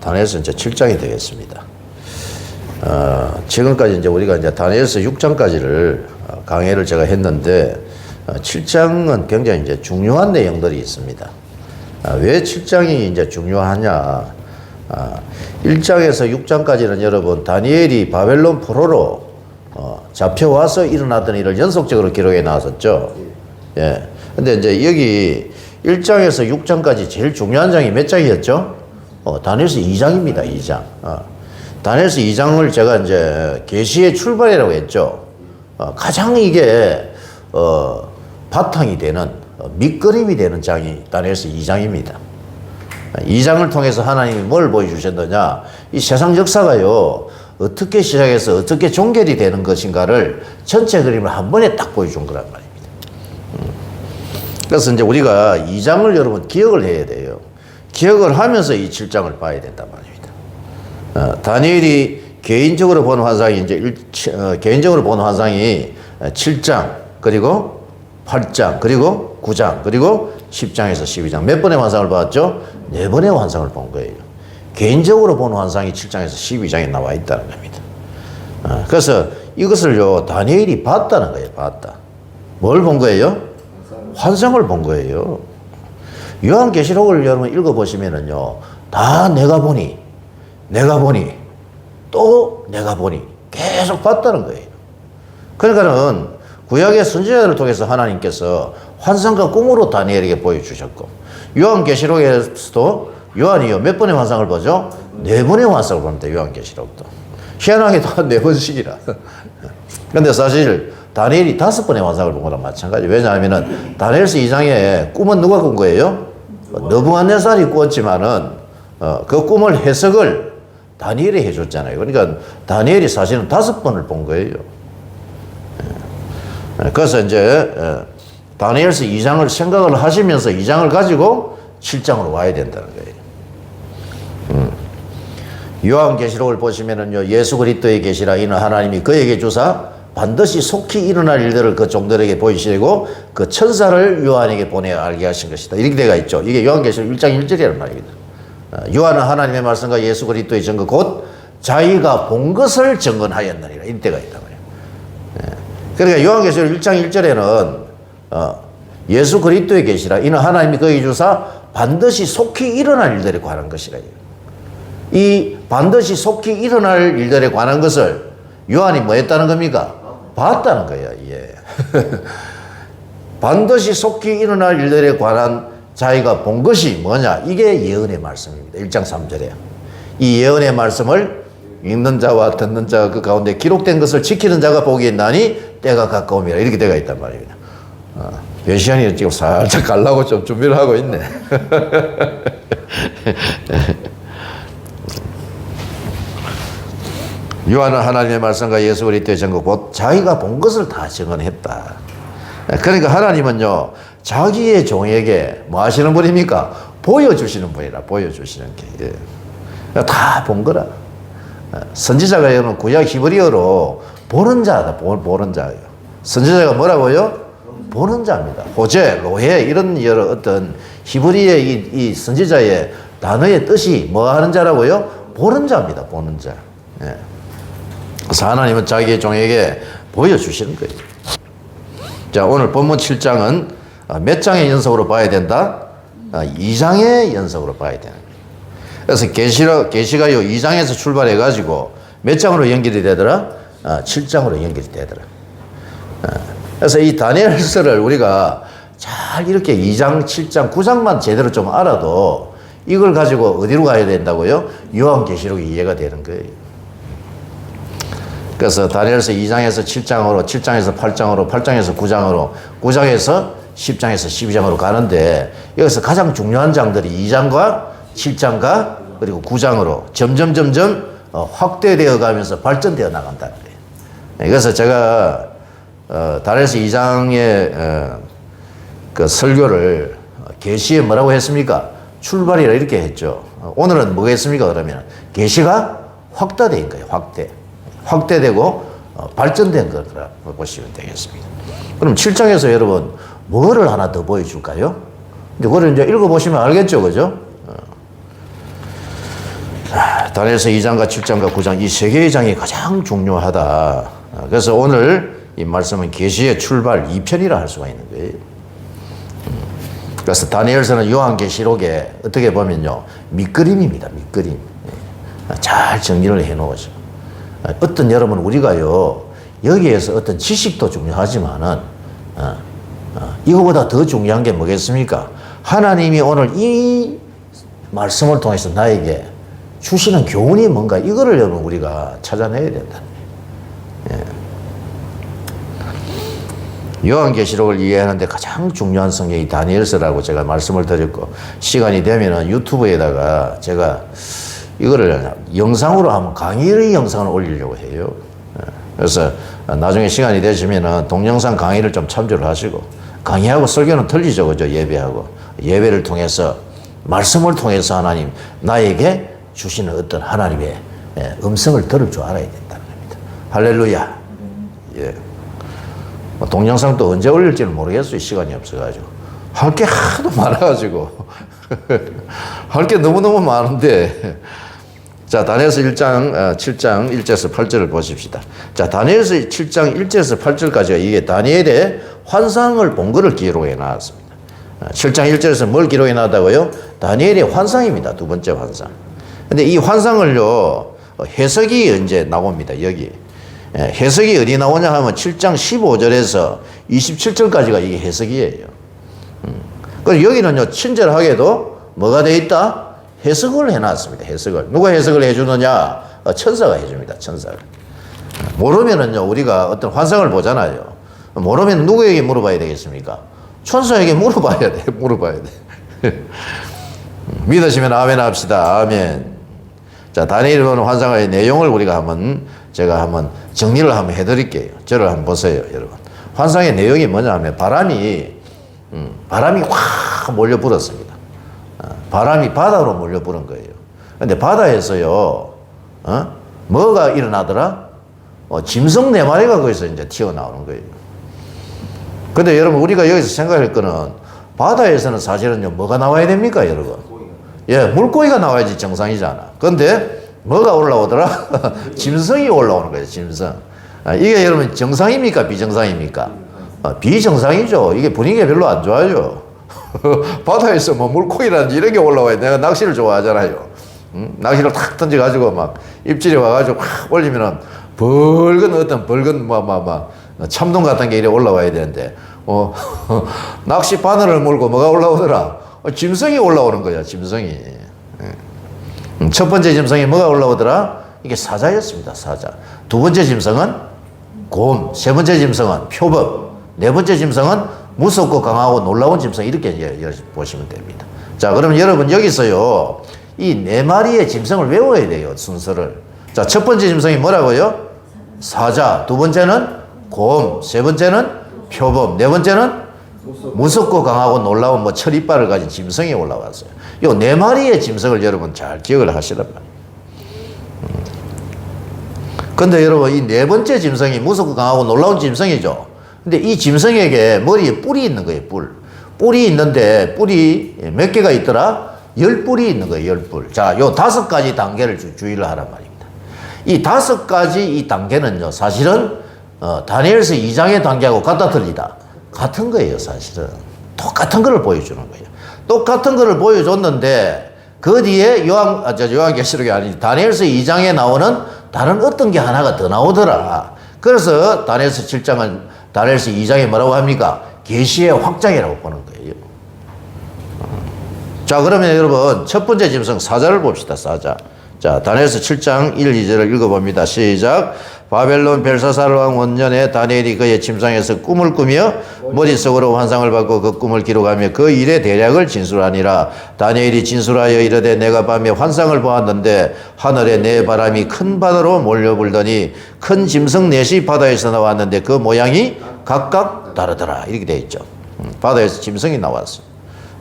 다니엘서 이제 7장이 되겠습니다. 지금까지 이제 우리가 이제 다니엘서 6장까지를 강의를 제가 했는데 7장은 굉장히 이제 중요한 내용들이 있습니다. 왜 7장이 이제 중요하냐? 1장에서 6장까지는 여러분 다니엘이 바벨론 포로로 잡혀와서 일어났던 일을 연속적으로 기록해 나왔었죠. 예. 근데 이제 여기 1장에서 6장까지 제일 중요한 장이 몇 장이었죠? 다니엘서 2장입니다. 2장. 다니엘서 2장을 제가 이제 계시의 출발이라고 했죠. 가장 이게 바탕이 되는 밑그림이 되는 장이 다니엘서 2장입니다. 2장을 통해서 하나님이 뭘 보여주셨느냐? 이 세상 역사가요 어떻게 시작해서 어떻게 종결이 되는 것인가를 전체 그림을 한 번에 딱 보여준 거란 말입니다. 그래서 이제 우리가 2장을 여러분 기억을 해야 돼요. 기억을 하면서 이 7장을 봐야 된단 말입니다. 다니엘이 개인적으로 본 환상이 개인적으로 본 환상이 7장 그리고 8장 그리고 9장 그리고 10장에서 12장 몇 번의 환상을 봤죠? 4번의 환상을 본 거예요. 개인적으로 본 환상이 7장에서 12장에 나와 있다는 겁니다. 그래서 이것을요 다니엘이 봤다는 거예요. 봤다. 뭘 본 거예요? 환상을 본 거예요. 요한계시록을 여러분 읽어보시면은요 다 내가 보니 또 내가 보니 계속 봤다는 거예요. 그러니까는 구약의 선지자들을 통해서 하나님께서 환상과 꿈으로 다니엘에게 보여주셨고 요한계시록에서도 요한이요 몇 번의 환상을 보죠? 4번의 환상을 봅니다. 요한계시록도 희한하게도 4번씩이라. 근데 사실 다니엘이 5번의 환상을 본 거랑 마찬가지. 왜냐하면은 다니엘서 2장에 꿈은 누가 꾼 거예요? 느부갓네살이 꾸었지만은 그 꿈을 해석을 다니엘이 해줬잖아요. 그러니까 다니엘이 사실은 5번을 본 거예요. 그래서 이제 다니엘서 2장을 생각을 하시면서 2장을 가지고 7장으로 와야 된다는 거예요. 요한계시록을 보시면은요 예수 그리스도의 계시라 이는 하나님이 그에게 주사 반드시 속히 일어날 일들을 그 종들에게 보이시고 그 천사를 요한에게 보내어 알게 하신 것이다. 이렇게 되어 있죠. 이게 요한계시록 1장 1절이라는 말입니다. 요한은 하나님의 말씀과 예수 그리스도의 증거 곧 자기가 본 것을 증언하였느니라. 이렇게 되어 있단 말이에요. 그러니까 요한계시록 1장 1절에는 예수 그리스도의 계시라 이는 하나님이 그에게 주사 반드시 속히 일어날 일들에 관한 것이라. 이 반드시 속히 일어날 일들에 관한 것을 요한이 뭐 했다는 겁니까? 봤다는 거예요. 예. 반드시 속히 일어날 일들에 관한 자기가 본 것이 뭐냐? 이게 예언의 말씀입니다. 1장 3절에. 이 예언의 말씀을 읽는 자와 듣는 자가 그 가운데 기록된 것을 지키는 자가 보기에 나니 때가 가까움이라. 이렇게 되어 있단 말입니다. 배시안이 지금 살짝 가려고 좀 준비를 하고 있네. 요한은 하나님의 말씀과 예수 그리스도의 증거 곧 자기가 본 것을 다 증언했다. 그러니까 하나님은요 자기의 종에게 뭐 하시는 분입니까? 보여주시는 분이라. 보여주시는 게 다 본 거라. 선지자가 여러분 구약 히브리어로 보는 자다. 보는 자예요. 선지자가 뭐라고요? 보는 자입니다. 호제, 로해 이런 여러 어떤 히브리의 이 선지자의 단어의 뜻이 뭐 하는 자라고요? 보는 자입니다. 보는 자. 예. 그래서 하나님은 자기의 종에게 보여주시는 거예요. 자, 오늘 본문 7장은 몇 장의 연속으로 봐야 된다? 2장의 연속으로 봐야 되는 거예요. 그래서 계시가요 2장에서 출발해가지고 몇 장으로 연결이 되더라? 7장으로 연결이 되더라. 그래서 이 다니엘서를 우리가 잘 이렇게 2장, 7장, 9장만 제대로 좀 알아도 이걸 가지고 어디로 가야 된다고요? 요한계시록이 이해가 되는 거예요. 그래서 다니엘서 2장에서 7장으로, 7장에서 8장으로, 8장에서 9장으로, 9장에서 10장에서 12장으로 가는데 여기서 가장 중요한 장들이 2장과 7장과 그리고 9장으로 점점 확대되어 가면서 발전되어 나간다는 거예요. 그래서 제가 다니엘서 2장의 그 설교를 계시에 뭐라고 했습니까? 출발이라 이렇게 했죠. 오늘은 뭐가 했습니까? 그러면 계시가 확대된 거예요. 확대되고 발전된 거라고 보시면 되겠습니다. 그럼 7장에서 여러분 뭐를 하나 더 보여줄까요? 이제 그걸 이제 읽어보시면 알겠죠, 그죠? 다니엘서 2장과 7장과 9장 이 세 개의 장이 가장 중요하다. 그래서 오늘 이 말씀은 계시의 출발 2편이라 할 수가 있는 거예요. 그래서 다니엘서는 요한계시록에 어떻게 보면요, 밑그림입니다. 밑그림. 잘 정리를 해 놓으죠. 어떤 여러분, 우리가요, 여기에서 어떤 지식도 중요하지만은, 이거보다 더 중요한 게 뭐겠습니까? 하나님이 오늘 이 말씀을 통해서 나에게 주시는 교훈이 뭔가, 이거를 여러분 우리가 찾아내야 된다는 거예요. 요한계시록을 이해하는데 가장 중요한 성경이 다니엘서라고 제가 말씀을 드렸고, 시간이 되면은 유튜브에다가 제가 이거를 영상으로 한번 강의의 영상을 올리려고 해요. 그래서 나중에 시간이 되시면은 동영상 강의를 좀 참조를 하시고, 강의하고 설교는 틀리죠, 그죠? 예배하고. 예배를 통해서, 말씀을 통해서 하나님, 나에게 주시는 어떤 하나님의 음성을 들을 줄 알아야 된다는 겁니다. 할렐루야. 예. 동영상도 언제 올릴지는 모르겠어요. 시간이 없어가지고. 할 게 하도 많아가지고. 할 게 너무너무 많은데. 자, 다니엘서 1장, 7장 1절에서 8절을 보십시다. 자, 다니엘서 7장 1절에서 8절까지가 이게 다니엘의 환상을 본 것을 기록해 놨습니다. 7장 1절에서 뭘 기록해 놨다고요? 다니엘의 환상입니다. 두 번째 환상. 근데 이 환상을요, 해석이 이제 나옵니다. 여기. 해석이 어디 나오냐 하면 7장 15절에서 27절까지가 이게 해석이에요. 그래서 여기는요, 친절하게도 뭐가 되어 있다? 해석을 해놨습니다. 해석을. 누가 해석을 해주느냐? 천사가 해줍니다. 천사가. 모르면은요, 우리가 어떤 환상을 보잖아요. 모르면 누구에게 물어봐야 되겠습니까? 천사에게 물어봐야 돼. 물어봐야 돼. 믿으시면 아멘 합시다. 아멘. 자, 다니엘이 보는 환상의 내용을 우리가 제가 한번 정리를 한번 해드릴게요. 저를 한번 보세요, 여러분. 환상의 내용이 뭐냐 하면 바람이 확 몰려 불었습니다. 바람이 바다로 몰려 부른 거예요. 근데 바다에서요, 뭐가 일어나더라? 짐승 4마리가 거기서 이제 튀어나오는 거예요. 근데 여러분, 우리가 여기서 생각할 거는, 바다에서는 사실은요, 뭐가 나와야 됩니까, 여러분? 예, 물고기가 나와야지 정상이잖아. 근데 뭐가 올라오더라? 짐승이 올라오는 거예요, 짐승. 이게 여러분 정상입니까, 비정상입니까? 비정상이죠. 이게 분위기가 별로 안 좋아요. 바다에서 뭐 물고기라든지 이런 게 올라와요. 내가 낚시를 좋아하잖아요. 낚시를 탁 던져가지고 막 입질에 와가지고 확 올리면은 붉은 참돔 같은 게 이래 올라와야 되는데, 낚시 바늘을 물고 뭐가 올라오더라? 짐승이 올라오는 거야, 짐승이. 첫 번째 짐승이 뭐가 올라오더라? 이게 사자였습니다, 사자. 두 번째 짐승은 곰, 세 번째 짐승은 표범, 네 번째 짐승은 무섭고 강하고 놀라운 짐승, 이렇게 보시면 됩니다. 자, 그러면 여러분 여기서요, 이 4마리의 짐승을 외워야 돼요, 순서를. 자, 첫 번째 짐승이 뭐라고요? 사자. 두 번째는 곰, 세 번째는 표범, 네 번째는 무섭고 강하고 놀라운 철이빨을 가진 짐승이 올라왔어요. 요 4마리의 짐승을 여러분 잘 기억을 하시란 말이에요. 근데 여러분, 이 4번째 짐승이 무섭고 강하고 놀라운 짐승이죠. 근데 이 짐승에게 머리에 뿔이 있는 거예요, 뿔. 뿔이 있는데, 뿔이 몇 개가 있더라? 10뿔이 있는 거예요, 10뿔. 자, 요 5가지 단계를 주의를 하란 말입니다. 이 5가지 이 단계는요, 사실은, 다니엘서 2장의 단계하고 같다 틀리다. 같은 거예요, 사실은. 똑같은 거를 보여주는 거예요. 똑같은 거를 보여줬는데, 그 뒤에 요한계시록이 아니지, 다니엘서 2장에 나오는 다른 어떤 게 하나가 더 나오더라. 그래서 다니엘서 7장은 다니엘서 2장에 뭐라고 합니까? 계시의 확장이라고 보는 거예요. 자, 그러면 여러분, 첫 번째 짐승 사자를 봅시다, 사자. 자, 다니엘서 7장 1, 2절을 읽어봅니다. 시작. 바벨론 벨사살 왕 원년에 다니엘이 그의 침상에서 꿈을 꾸며 머릿속으로 환상을 받고 그 꿈을 기록하며 그 일의 대략을 진술하니라. 다니엘이 진술하여 이르되 내가 밤에 환상을 보았는데 하늘에 네 바람이 큰 바다로 몰려불더니 큰 짐승 넷이 바다에서 나왔는데 그 모양이 각각 다르더라. 이렇게 되어 있죠. 바다에서 짐승이 나왔어요.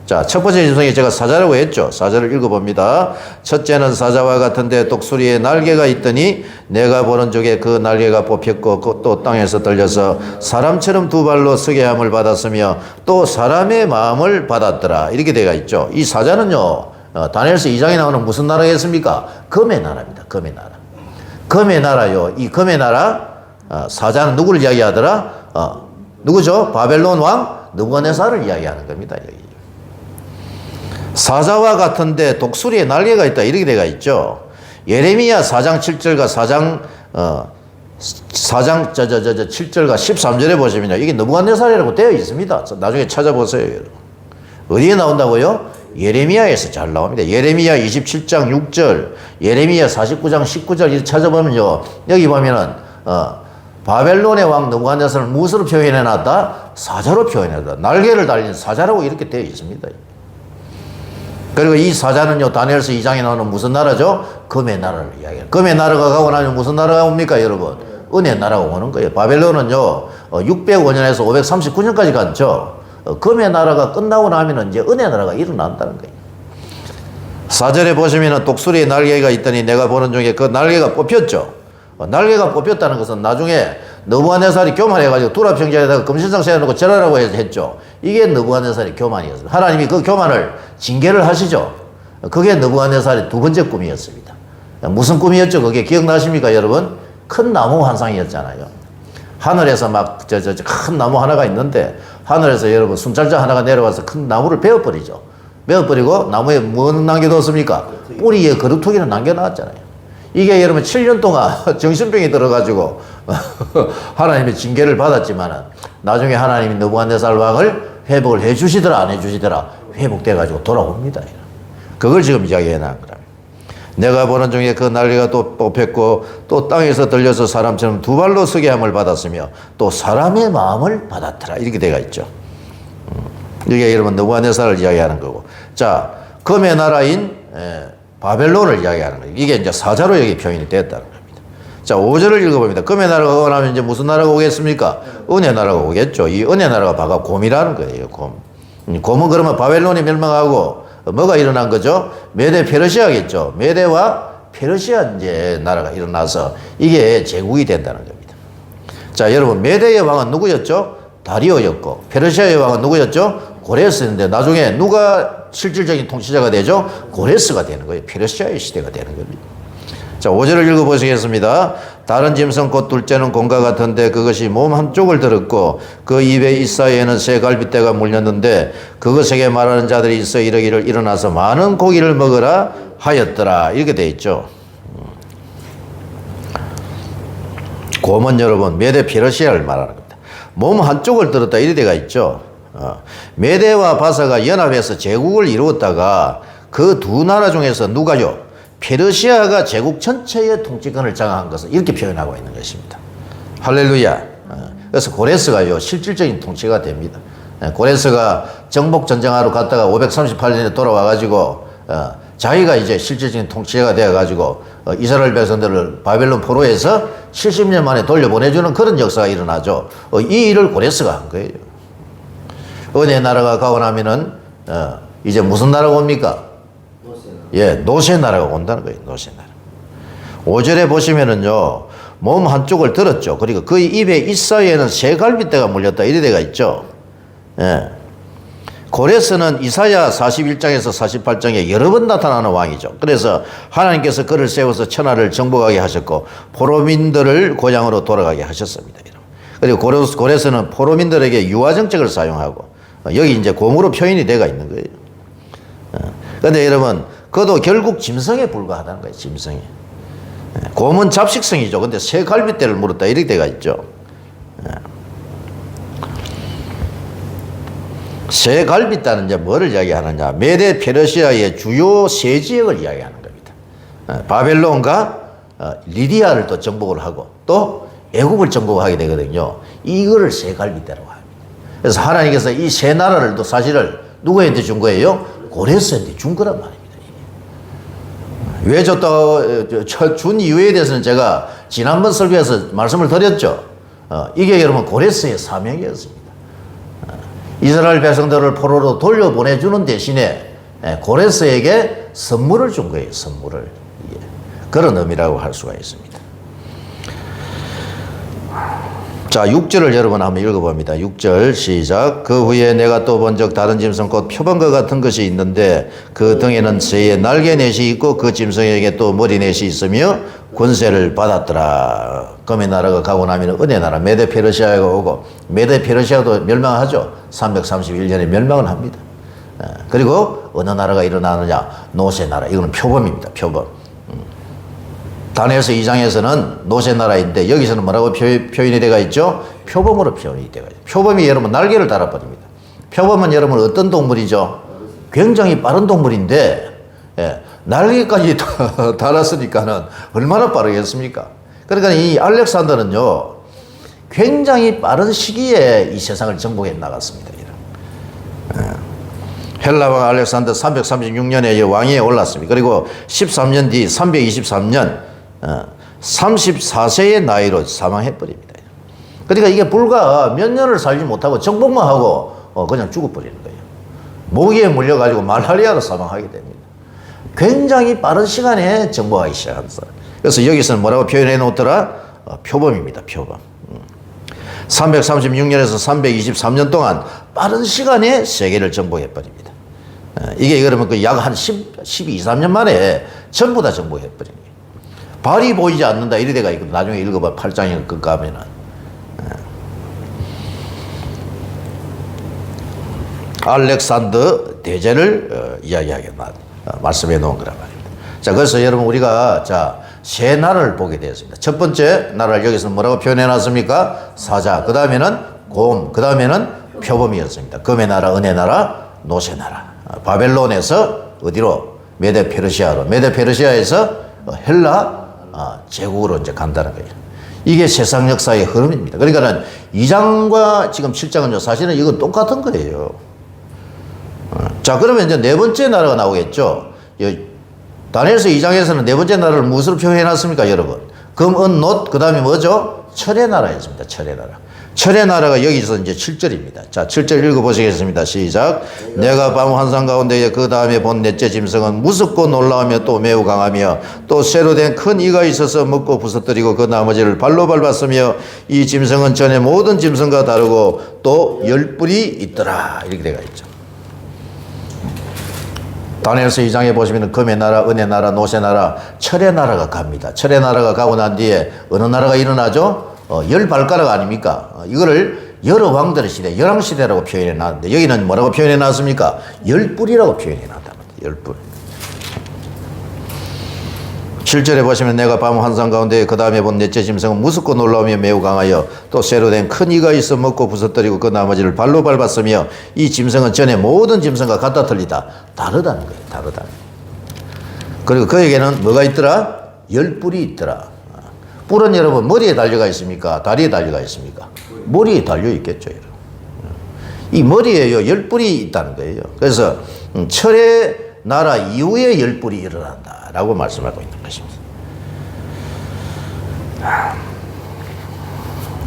자, 첫 번째 짐승이 제가 사자라고 했죠. 사자를 읽어봅니다. 첫째는 사자와 같은데 독수리에 날개가 있더니 내가 보는 쪽에 그 날개가 뽑혔고 또 땅에서 떨려서 사람처럼 두 발로 서게 함을 받았으며 또 사람의 마음을 받았더라. 이렇게 되어 있죠. 이 사자는요, 다니엘서 2장에 나오는 무슨 나라겠습니까? 금의 나라입니다. 금의 나라. 금의 나라요. 이 금의 나라 사자는 누구를 이야기하더라? 누구죠? 바벨론 왕 느부갓네살을 이야기하는 겁니다. 여기. 사자와 같은데 독수리에 날개가 있다 이렇게 되어 있죠. 예레미야 4장 7절과 4장 7절과 13절에 보시면요. 이게 느부갓네살이라고 되어 있습니다. 나중에 찾아보세요. 여러분. 어디에 나온다고요? 예레미야에서 잘 나옵니다. 예레미야 27장 6절, 예레미야 49장 19절 이렇게 찾아보면요. 여기 보면은 바벨론의 왕 느부갓네살을 무엇으로 표현해 놨다? 사자로 표현해 놨다. 날개를 달린 사자라고 이렇게 되어 있습니다. 그리고 이 사자는요, 다니엘서 2장에 나오는 무슨 나라죠? 금의 나라를 이야기해요. 금의 나라가 가고 나면 무슨 나라가 옵니까, 여러분? 은혜 나라가 오는 거예요. 바벨론은요, 605년에서 539년까지 갔죠. 금의 나라가 끝나고 나면 이제 은혜 나라가 일어난다는 거예요. 4절에 보시면 독수리의 날개가 있더니 내가 보는 중에 그 날개가 뽑혔죠. 날개가 뽑혔다는 것은 나중에 느부갓네살이 교만해가지고 두랍평지에다가 금신상 세워놓고 절하라고 했죠. 이게 느부갓네살의 교만이었습니다. 하나님이 그 교만을 징계를 하시죠. 그게 느부갓네살의 두 번째 꿈이었습니다. 무슨 꿈이었죠? 그게 기억나십니까, 여러분? 큰 나무 환상이었잖아요. 하늘에서 막 큰 나무 하나가 있는데 하늘에서 여러분 순찰자 하나가 내려와서 큰 나무를 베어버리죠. 베어버리고 나무에 뭐 남겨뒀습니까? 뿌리에 거루투기를 남겨놨잖아요. 이게 여러분 7년 동안 정신병이 들어가지고 하나님의 징계를 받았지만 나중에 하나님이 느부갓네살 왕을 회복을 해주시더라 안 해주시더라 회복돼가지고 돌아옵니다. 그걸 지금 이야기해 놓은 거라. 내가 보는 중에 그 날개가 또 뽑혔고 또 땅에서 들려서 사람처럼 두 발로 서게 함을 받았으며 또 사람의 마음을 받았더라 이렇게 되어 있죠. 이게 여러분 느부갓네살을 이야기하는 거고, 자 금의 나라인 바벨론을 이야기하는 거예요. 이게 이제 사자로 여기 표현이 됐다는 겁니다. 자 5절을 읽어봅니다. 금의 나라가 오고 나면 이제 무슨 나라가 오겠습니까? 은혜 나라가 오겠죠. 이 은혜 나라가 바가 곰이라는 거예요. 곰은 그러면 바벨론이 멸망하고 뭐가 일어난 거죠? 메데 페르시아겠죠. 메데와 페르시아 이제 나라가 일어나서 이게 제국이 된다는 겁니다. 자, 여러분 메데의 왕은 누구였죠? 다리오였고 페르시아의 왕은 누구였죠? 고레스였는데 나중에 누가 실질적인 통치자가 되죠? 고레스가 되는 거예요. 페르시아의 시대가 되는 겁니다. 자, 5절을 읽어보시겠습니다. 다른 짐승 곧 둘째는 곰과 같은데 그것이 몸 한쪽을 들었고 그 입에 이사이에는 새 갈빗대가 물렸는데 그것에게 말하는 자들이 있어 이르기를 일어나서 많은 고기를 먹으라 하였더라 이렇게 되어 있죠. 곰은 여러분 메데 페르시아를 말하는 겁니다. 몸 한쪽을 들었다 이래 되어 있죠. 메데와 바사가 연합해서 제국을 이루었다가 그 두 나라 중에서 누가요? 페르시아가 제국 전체의 통치권을 장악한 것을 이렇게 표현하고 있는 것입니다. 할렐루야. 그래서 고레스가요 실질적인 통치가 됩니다. 고레스가 정복 전쟁하러 갔다가 538년에 돌아와가지고 자기가 이제 실질적인 통치자가 되어가지고 이스라엘 백성들을 바벨론 포로에서 70년 만에 돌려보내주는 그런 역사가 일어나죠. 이 일을 고레스가 한 거예요. 은혜 나라가 가고 나면은 이제 무슨 나라가 옵니까? 예, 노새 나라가 온다는 거예요. 노새 나라. 5절에 보시면은요, 몸 한쪽을 들었죠. 그리고 그 입에 이사이에는 새 갈빗대가 물렸다. 이래 되가 있죠. 예. 고레스는 이사야 41장에서 48장에 여러 번 나타나는 왕이죠. 그래서 하나님께서 그를 세워서 천하를 정복하게 하셨고 포로민들을 고향으로 돌아가게 하셨습니다. 그리고 고레스는 포로민들에게 유화 정책을 사용하고 여기 이제 곰으로 표현이 되어 있는 거예요. 그런데 여러분 그도 결국 짐승에 불과하다는 거예요. 짐승에. 곰은 잡식성이죠. 근데 새 갈빗대를 물었다 이렇게 되어 있죠. 새 갈빗대는 이제 뭐를 이야기하느냐? 메데 페르시아의 주요 세 지역을 이야기하는 겁니다. 바벨론과 리디아를 또 정복을 하고 또 애국을 정복하게 되거든요. 이거를 새 갈빗대라고 합니다. 그래서 하나님께서 이 세 나라를 또 사실을 누구한테 준 거예요? 고레스한테 준 거란 말입니다. 왜 준 이유에 대해서는 제가 지난번 설교에서 말씀을 드렸죠. 이게 여러분 고레스의 사명이었습니다. 이스라엘 백성들을 포로로 돌려보내주는 대신에 고레스에게 선물을 준 거예요. 선물을. 그런 의미라고 할 수가 있습니다. 자, 6절을 여러분 한번 읽어봅니다. 6절 시작. 그 후에 내가 또 본 적 다른 짐승 곧 표범과 같은 것이 있는데 그 등에는 새의 날개넷이 있고 그 짐승에게 또 머리넷이 있으며 권세를 받았더라. 금의 나라가 가고 나면 은혜 나라 메데 페르시아가 오고, 메데 페르시아도 멸망하죠. 331년에 멸망을 합니다. 그리고 어느 나라가 일어나느냐? 노세 나라. 이거는 표범입니다. 표범. 다니엘서 2장에서는 노세 나라인데 여기서는 뭐라고 표현이 되어 있죠? 표범으로 표현이 되어 있죠. 표범이 여러분 날개를 달아버립니다. 표범은 여러분 어떤 동물이죠? 굉장히 빠른 동물인데, 예, 날개까지 달았으니까는 얼마나 빠르겠습니까? 그러니까 이 알렉산더는요, 굉장히 빠른 시기에 이 세상을 정복해 나갔습니다. 헬라 왕 알렉산더 336년에 왕위에 올랐습니다. 그리고 13년 뒤 323년 34세의 나이로 사망해버립니다. 그러니까 이게 불과 몇 년을 살지 못하고 정복만 하고 그냥 죽어버리는 거예요. 모기에 물려가지고 말라리아로 사망하게 됩니다. 굉장히 빠른 시간에 정복하기 시작합니다. 그래서 여기서는 뭐라고 표현해 놓더라? 표범입니다. 표범. 336년에서 323년 동안 빠른 시간에 세계를 정복해버립니다. 이게 그러면 그 약 한 12, 3년 만에 전부 다 정복해버린 거예요. 발이 보이지 않는다 이래 돼가 있거든. 나중에 읽어봐. 8장에 그 가면은. 알렉산더 대제를 이야기하게 말씀해 놓은 거란 말입니다. 자, 그래서 여러분 우리가 세 나라를 보게 되었습니다. 첫 번째 나라를 여기서 뭐라고 표현해 놨습니까? 사자. 그 다음에는 곰. 그 다음에는 표범이었습니다. 금의 나라, 은혜 나라, 노세 나라. 바벨론에서 어디로? 메데 페르시아로. 메데 페르시아에서 헬라 제국으로 이제 간다는 거예요. 이게 세상 역사의 흐름입니다. 그러니까는 2장과 지금 7장은요, 사실은 이건 똑같은 거예요. 자, 그러면 이제 네 번째 나라가 나오겠죠. 다니엘서 2장에서는 네 번째 나라를 무엇으로 표현해 놨습니까, 여러분? 금, 은, 놋, 그 다음에 뭐죠? 철의 나라였습니다. 철의 나라. 철의 나라가 여기서 이제 7절입니다. 자, 7절 읽어보시겠습니다. 시작. 내가 밤 환상 가운데 그 다음에 본 넷째 짐승은 무섭고 놀라우며 또 매우 강하며 또 쇠로 된 큰 이가 있어서 먹고 부서뜨리고 그 나머지를 발로 밟았으며 이 짐승은 전에 모든 짐승과 다르고 또 10뿔이 있더라. 이렇게 되어 있죠. 다니엘서 2장에 보시면 금의 나라, 은혜 나라, 노세 나라, 철의 나라가 갑니다. 철의 나라가 가고 난 뒤에 어느 나라가 일어나죠? 열 발가락 아닙니까? 이거를 여러 왕들의 시대, 열왕시대라고 표현해 놨는데 여기는 뭐라고 표현해 놨습니까? 10뿔이라고 표현해 놨답니다. 10뿔. 7절에 보시면 내가 밤 환상 가운데 그 다음에 본 넷째 짐승은 무섭고 놀라우며 매우 강하여 또 쇠로 된 큰 이가 있어 먹고 부서뜨리고 그 나머지를 발로 밟았으며 이 짐승은 전에 모든 짐승과 같다 틀리다. 다르다는 거예요. 다르다. 그리고 그에게는 뭐가 있더라? 10뿔이 있더라. 뿔은 여러분 머리에 달려가 있습니까? 다리에 달려가 있습니까? 머리에 달려 있겠죠. 여러분. 이 머리에요 10뿔이 있다는 거예요. 그래서 철의 나라 이후에 10뿔이 일어난다 라고 말씀하고 있는 것입니다.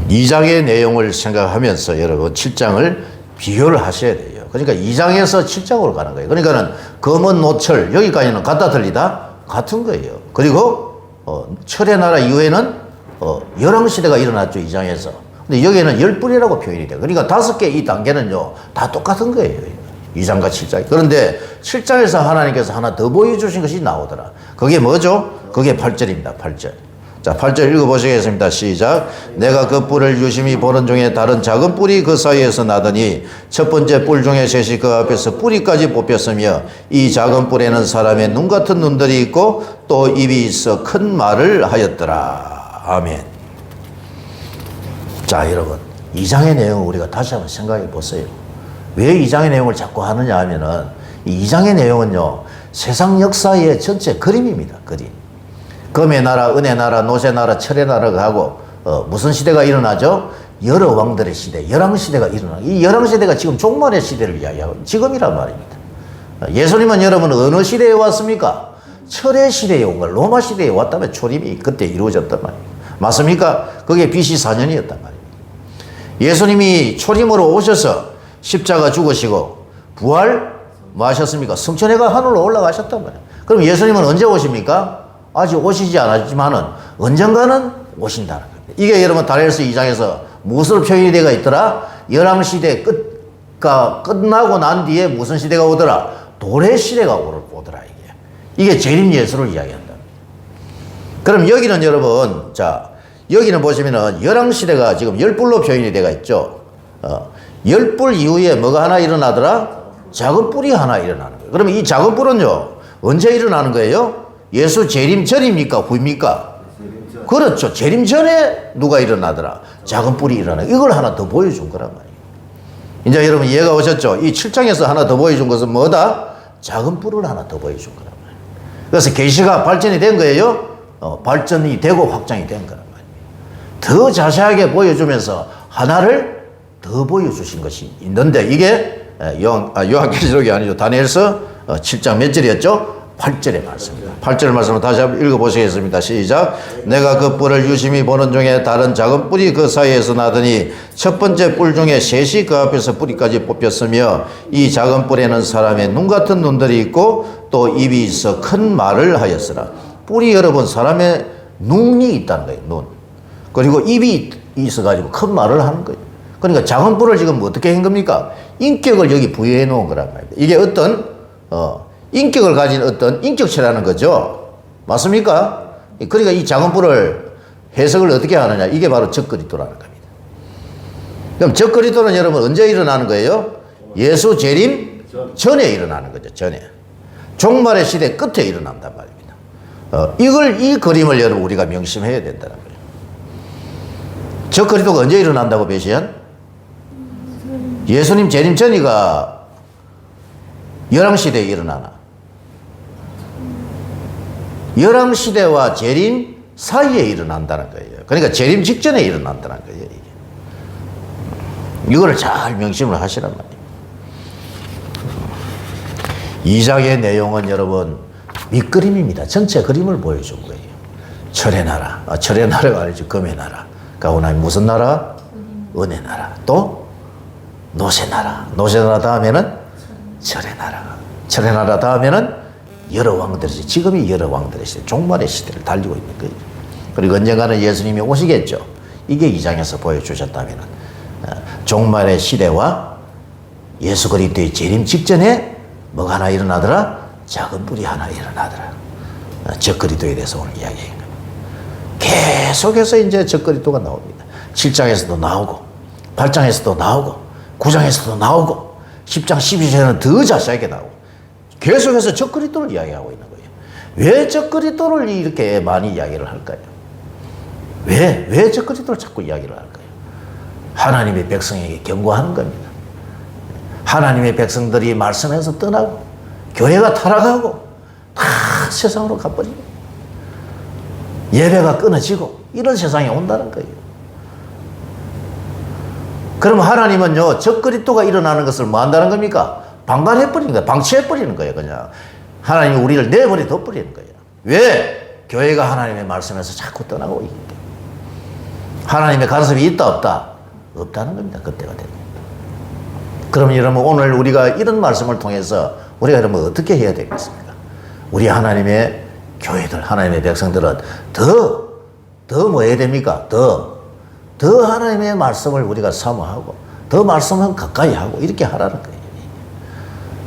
2장의 내용을 생각하면서 여러분 7장을 비교를 하셔야 돼요. 그러니까 2장에서 7장으로 가는 거예요. 그러니까는 검은 노철 여기까지는 같다 틀리다 같은 거예요. 그리고 철의 나라 이후에는 열왕시대가 일어났죠. 2장에서. 근데 여기에는 10뿔이라고 표현이 돼요. 그러니까 5개 이 단계는요 다 똑같은 거예요. 2장과 7장. 그런데 7장에서 하나님께서 하나 더 보여주신 것이 나오더라. 그게 뭐죠? 그게 8절입니다. 8절. 자, 8절 읽어보시겠습니다. 시작. 내가 그 뿔을 유심히 보는 중에 다른 작은 뿔이 그 사이에서 나더니 첫 번째 뿔 중에 셋이 그 앞에서 뿌리까지 뽑혔으며 이 작은 뿔에는 사람의 눈 같은 눈들이 있고 또 입이 있어 큰 말을 하였더라. 아멘. 자, 여러분 2장의 내용을 우리가 다시 한번 생각해 보세요. 왜 2장의 내용을 자꾸 하느냐 하면은 이 2장의 내용은요 세상 역사의 전체 그림입니다. 그림. 금의 나라, 은혜 나라, 노세 나라, 철의 나라가 하고 무슨 시대가 일어나죠? 여러 왕들의 시대, 열왕시대가 일어나고 이 열왕시대가 지금 종말의 시대를 이야기하고 지금이란 말입니다. 예수님은 여러분 어느 시대에 왔습니까? 철의 시대에 온 거예요. 로마 시대에 왔다면 초림이 그때 이루어졌단 말입니다. 맞습니까? 그게 BC 4년이었단 말입니다. 예수님이 초림으로 오셔서 십자가 죽으시고 부활 뭐 하셨습니까? 승천해가 하늘로 올라가셨단 말이에요. 그럼 예수님은 언제 오십니까? 아직 오시지 않았지만은 언젠가는 오신다는 겁니다. 이게 여러분 다니엘서 2장에서 무엇으로 표현이 되어 있더라? 열왕시대 끝나고 난 뒤에 무슨 시대가 오더라? 도래시대가 오더라, 이게 재림 예수를 이야기한다. 그럼 여기는 여러분, 자, 여기는 보시면은 열왕시대가 지금 열불로 표현이 되어 있죠. 열불 이후에 뭐가 하나 일어나더라? 작은 뿔이 하나 일어나는 거예요. 그러면 이 작은 뿔은요, 언제 일어나는 거예요? 예수 재림 전입니까? 후입니까? 그렇죠. 재림 전에 누가 일어나더라? 작은 뿔이 일어나. 이걸 하나 더 보여준 거란 말이에요. 이제 여러분 이해가 오셨죠? 이 7장에서 하나 더 보여준 것은 뭐다? 작은 뿔을 하나 더 보여준 거란 말이에요. 그래서 계시가 발전이 된 거예요. 발전이 되고 확장이 된 거란 말이에요. 더 자세하게 보여주면서 하나를 더 보여주신 것이 있는데, 이게 요한계시록이 아니죠. 다니엘서 7장 몇 절이었죠? 8절의 말씀입니다. 8절 말씀을 다시 한번 읽어보시겠습니다. 시작. 내가 그 뿔을 유심히 보는 중에 다른 작은 뿔이 그 사이에서 나더니 첫 번째 뿔 중에 셋이 그 앞에서 뿌리까지 뽑혔으며 이 작은 뿔에는 사람의 눈 같은 눈들이 있고 또 입이 있어 큰 말을 하였으라. 뿔이 여러분 사람의 눈이 있다는 거예요. 눈. 그리고 입이 있어가지고 큰 말을 하는 거예요. 그러니까 작은 뿔을 지금 어떻게 한 겁니까? 인격을 여기 부여해 놓은 거란 말입니다. 이게 어떤 인격을 가진 어떤 인격체라는 거죠. 맞습니까? 그러니까 이 작은 뿔을 해석을 어떻게 하느냐. 이게 바로 적그리스도라는 겁니다. 그럼 적그리스도는 여러분 언제 일어나는 거예요? 예수 재림 전에 일어나는 거죠. 전에. 종말의 시대 끝에 일어난단 말입니다. 이 그림을 여러분 우리가 명심해야 된다는 거예요. 적그리스도가 언제 일어난다고 배시한? 예수님 재림 전이가 열왕시대에 일어나나? 열왕시대와 재림 사이에 일어난다는 거예요. 그러니까 재림 직전에 일어난다는 거예요. 이거를 잘 명심을 하시란 말이에요. 2장의 내용은 여러분 밑그림입니다. 전체 그림을 보여준 거예요. 철의 나라, 철의 나라가 아니죠. 금의 나라. 그러니까 무슨 나라? 은혜 나라. 또 노새 나라. 노새 나라 다음에는 철의 나라. 철의 나라 다음에는 여러 왕들이, 지금이 여러 왕들의 시대, 종말의 시대를 달리고 있는 거예요. 그리고 언젠가는 예수님이 오시겠죠. 이게 2장에서 보여주셨다면 종말의 시대와 예수 그리스도의 재림 직전에 뭐가 하나 일어나더라? 작은 뿔이 하나 일어나더라. 적그리스도에 대해서 오늘 이야기한 거예요. 계속해서 이제 적그리스도가 나옵니다. 7장에서도 나오고 8장에서도 나오고 9장에서도 나오고 10장 12장에는 더 자세하게 나오고 계속해서 적그리스도를 이야기하고 있는 거예요. 왜 적그리스도를 이렇게 많이 이야기를 할까요? 왜 적그리스도를 자꾸 이야기를 할까요? 하나님의 백성에게 경고하는 겁니다. 하나님의 백성들이 말씀에서 떠나고 교회가 타락하고 다 세상으로 가버리고 예배가 끊어지고 이런 세상이 온다는 거예요. 그럼 하나님은요, 적그리스도가 일어나는 것을 뭐 한다는 겁니까? 방관해버리는 거예요. 방치해버리는 거예요. 그냥 하나님이 우리를 내버려 둬버리는 거예요. 왜? 교회가 하나님의 말씀에서 자꾸 떠나고 있기 때문에. 하나님의 간섭이 있다 없다? 없다는 겁니다. 그때가 되면. 그럼 여러분 오늘 우리가 이런 말씀을 통해서 우리가 여러분 어떻게 해야 되겠습니까? 우리 하나님의 교회들, 하나님의 백성들은 더 뭐 해야 됩니까? 더 하나님의 말씀을 우리가 사모하고 더 말씀을 가까이 하고 이렇게 하라는 거예요.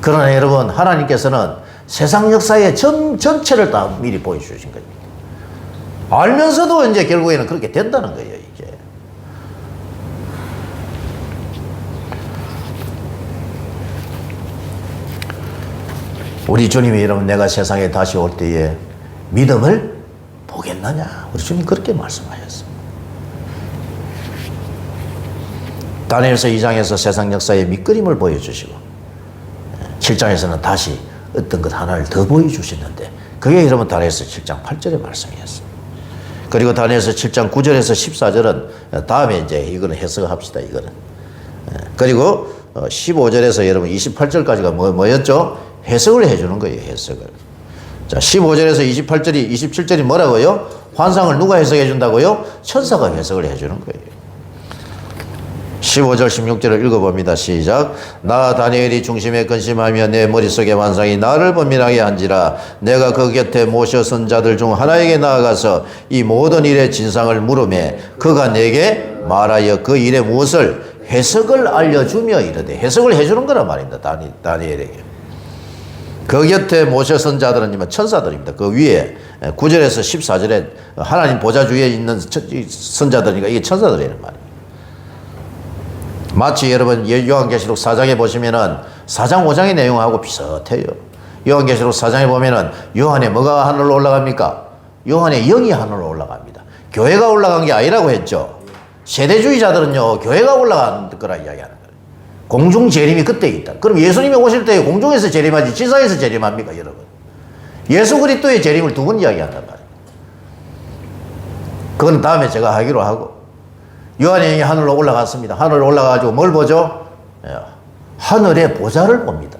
그러나 여러분 하나님께서는 세상 역사의 전체를 다 미리 보여주신 겁니다. 알면서도 이제 결국에는 그렇게 된다는 거예요. 이제 우리 주님이 여러분 내가 세상에 다시 올 때에 믿음을 보겠느냐? 우리 주님 그렇게 말씀하셨습니다. 다니엘서 2장에서 세상 역사의 밑그림을 보여주시고 7장에서는 다시 어떤 것 하나를 더 보여주시는데 그게 여러분 다니엘서 7장 8절의 말씀이었습니다. 그리고 다니엘서 7장 9절에서 14절은 다음에 이제 이거는 해석합시다. 이거는. 그리고 15절에서 여러분 28절까지가 뭐였죠? 해석을 해주는 거예요. 해석을. 자, 15절에서 27절이 뭐라고요? 환상을 누가 해석해 준다고요? 천사가 해석을 해주는 거예요. 15절 16절을 읽어봅니다. 시작. 나 다니엘이 중심에 근심하며 내 머릿속의 환상이 나를 번민하게 한지라 내가 그 곁에 모셔 선 자들 중 하나에게 나아가서 이 모든 일의 진상을 물으매 그가 내게 말하여 그 일에 무엇을 해석을 알려주며 이르되, 해석을 해주는 거란 말입니다. 다니엘에게. 그 곁에 모세 선자들은 천사들입니다. 그 위에 9절에서 14절에 하나님 보좌 주위에 있는 선자들이니까 이게 천사들이란 말이에요. 마치 여러분 요한계시록 4장에 보시면은 4장 5장의 내용하고 비슷해요. 요한계시록 4장에 보면은 요한에 뭐가 하늘로 올라갑니까? 요한의 영이 하늘로 올라갑니다. 교회가 올라간 게 아니라고 했죠. 세대주의자들은요, 교회가 올라간 거라 이야기하는 거예요. 공중 재림이 그때 있다. 그럼 예수님이 오실 때 공중에서 재림하지 지상에서 재림합니까, 여러분? 예수 그리스도의 재림을 두 번 이야기한단 말이에요. 그건 다음에 제가 하기로 하고. 요한의 영이 하늘로 올라갔습니다. 하늘로 올라가가지고 뭘 보죠? 하늘의 보좌를 봅니다.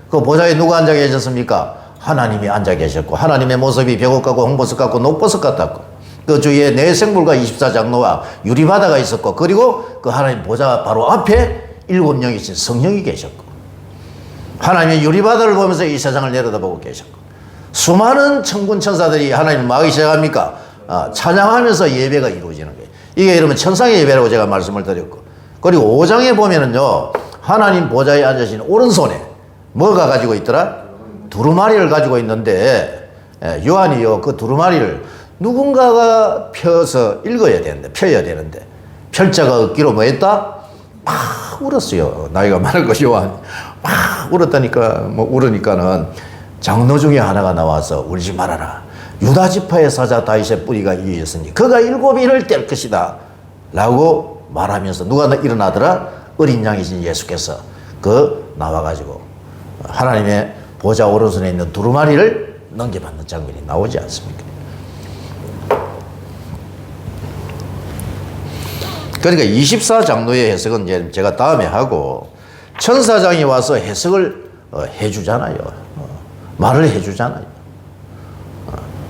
그 보좌에 누가 앉아 계셨습니까? 하나님이 앉아 계셨고, 하나님의 모습이 벽옷 같고 홍보석 같고 녹보석 같았고, 그 주위에 네 생물과 24장로와 유리바다가 있었고, 그리고 그 하나님 보좌 바로 앞에 7명이신 성령이 계셨고, 하나님의 유리바다를 보면서 이 세상을 내려다보고 계셨고, 수많은 천군 천사들이 하나님을 막기 시작합니까? 찬양하면서 예배가 이루어지는 거예요. 이게 여러분 천상의 예배라고 제가 말씀을 드렸고, 그리고 5장에 보면은요, 하나님 보좌에 앉으신 오른손에 뭐가 가지고 있더라? 두루마리를 가지고 있는데, 요한이요, 그 두루마리를 누군가가 펴서 읽어야 되는데, 펴야 되는데, 펼자가 없기로 뭐 했다? 막 울었어요. 나이가 많은 것이 요한이. 막 울었다니까, 울으니까는 장로 중에 하나가 나와서 울지 말아라. 유다 지파의 사자 다윗의 뿌리가 이에 있으니 그가 7인을 뗄 것이다 라고 말하면서 누가 일어나더라? 어린 양이신 예수께서 나와가지고 하나님의 보좌 오른손에 있는 두루마리를 넘겨받는 장면이 나오지 않습니까? 그러니까 24장로의 해석은 이제 제가 다음에 하고, 천사장이 와서 해석을 해주잖아요. 말을 해주잖아요.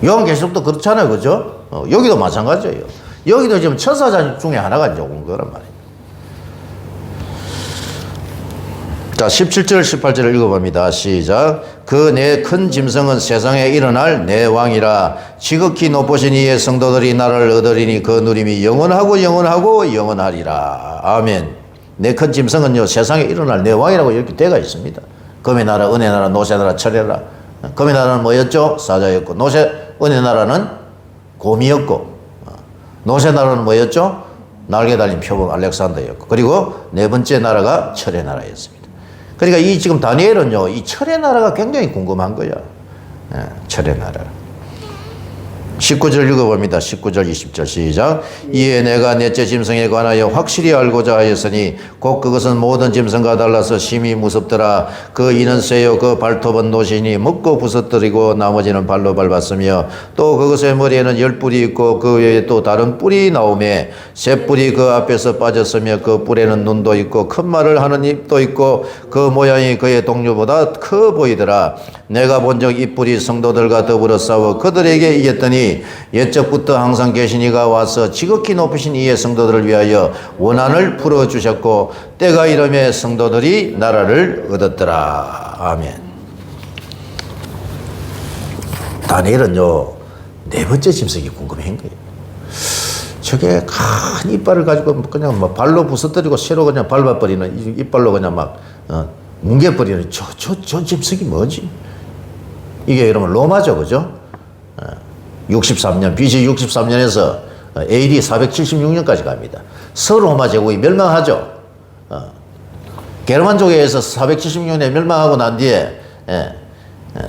요한계시록도 그렇잖아요. 그죠? 여기도 마찬가지예요. 여기도 지금 천사장 중에 하나가 이제 온 거란 말이에요. 자, 17절, 18절을 읽어봅니다. 시작. 그 내 큰 짐승은 세상에 일어날 내 왕이라. 지극히 높으신 이의 성도들이 나라를 얻으리니 그 누림이 영원하고 영원하고 영원하리라. 아멘. 내 큰 짐승은요, 세상에 일어날 내 왕이라고 이렇게 되어 있습니다. 금의 나라, 은혜 나라, 노새 나라, 철의 나라. 금의 나라는 뭐였죠? 사자였고, 은혜 나라는 곰이었고, 노새 나라는 뭐였죠? 날개 달린 표범 알렉산더였고, 그리고 네 번째 나라가 철의 나라였습니다. 그러니까 이 지금 다니엘은요, 이 철의 나라가 굉장히 궁금한 거야. 철의 나라. 19절 읽어봅니다. 19절 20절 시작. 이에 내가 넷째 짐승에 관하여 확실히 알고자 하였으니 곧 그것은 모든 짐승과 달라서 심히 무섭더라. 그 이는 쇠요 그 발톱은 노시니 먹고 부서뜨리고 나머지는 발로 밟았으며, 또 그것의 머리에는 10뿔이 있고 그 외에 또 다른 뿔이 나오매 새 뿔이 그 앞에서 빠졌으며 그 뿔에는 눈도 있고 큰 말을 하는 입도 있고 그 모양이 그의 동료보다 커 보이더라. 내가 본 적 이 뿔이 성도들과 더불어 싸워 그들에게 이겼더니 옛적부터 항상 계신 이가 와서 지극히 높으신 이의 성도들을 위하여 원한을 풀어주셨고 때가 이르매 성도들이 나라를 얻었더라. 아멘. 다니엘은요, 네 번째 짐승이 궁금한 거예요. 저게 큰 이빨을 가지고 그냥 막 발로 부서뜨리고 새로 그냥 밟아버리는, 이빨로 그냥 막 뭉개버리는 저 짐승이 뭐지? 이게 여러분 로마죠, 그죠? 63년, BC 63년에서 AD 476년까지 갑니다. 서로마 제국이 멸망하죠. 게르만족에 의해서 476년에 멸망하고 난 뒤에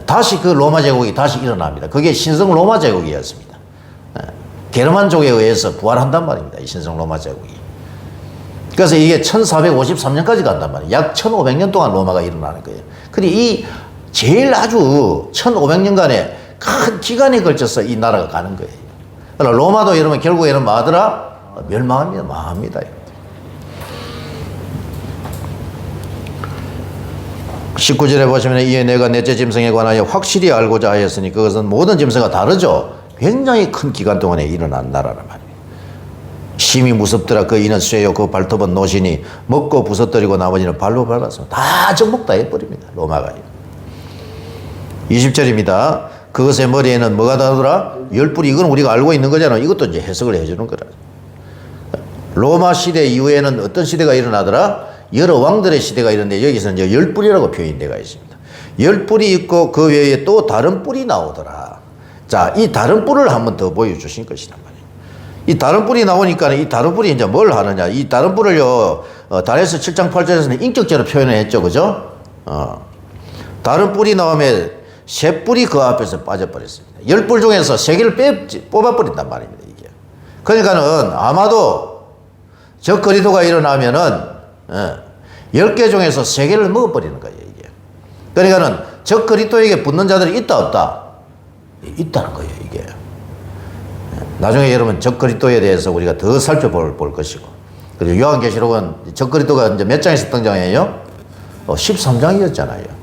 다시 그 로마 제국이 다시 일어납니다. 그게 신성 로마 제국이었습니다. 게르만족에 의해서 부활한단 말입니다. 이 신성 로마 제국이. 그래서 이게 1453년까지 간단 말이에요. 약 1500년 동안 로마가 일어나는 거예요. 근데 이 제일 아주 1500년간의 큰 기간에 걸쳐서 이 나라가 가는 거예요. 그러나 로마도 여러분 결국에는 뭐 하더라? 멸망합니다. 망합니다. 19절에 보시면 이에 내가 넷째 짐승에 관하여 확실히 알고자 하였으니 그것은 모든 짐승과 다르죠. 굉장히 큰 기간 동안에 일어난 나라란 말이에요. 심히 무섭더라. 그 이는 쇠요 그 발톱은 노시니 먹고 부서뜨리고 나머지는 발로 밟아서 다 정복 다 해버립니다. 로마가. 20절입니다. 그것의 머리에는 뭐가 다르더라? 10뿔이. 이건 우리가 알고 있는 거잖아. 이것도 이제 해석을 해주는 거라. 로마 시대 이후에는 어떤 시대가 일어나더라? 여러 왕들의 시대가 일어나는데 여기서 이제 열 뿔이라고 표현이 되어 있습니다. 열 뿔이 있고 그 외에 또 다른 뿔이 나오더라. 자, 이 다른 뿔을 한번 더 보여주신 것이란 말이에요. 이 다른 뿔이 나오니까 이 다른 뿔이 이제 뭘 하느냐. 이 다른 뿔을요, 다니엘서 7장 8절에서는 인격적으로 표현을 했죠. 그죠? 다른 뿔이 나오면 세 뿔이 그 앞에서 빠져버렸습니다. 열 뿔 중에서 세 개를 뽑아버린단 말입니다. 이게. 그러니까는 아마도 저 거리도가 일어나면은 10개 중에서 3개를 먹어버리는 거예요, 이게. 그러니까는 저 그리스도에게 붙는 자들이 있다, 없다? 있다는 거예요, 이게. 나중에 여러분 저 그리스도에 대해서 우리가 더 살펴볼 것이고. 그리고 요한계시록은 저 그리스도가 이제 몇 장에서 등장해요? 13장이었잖아요.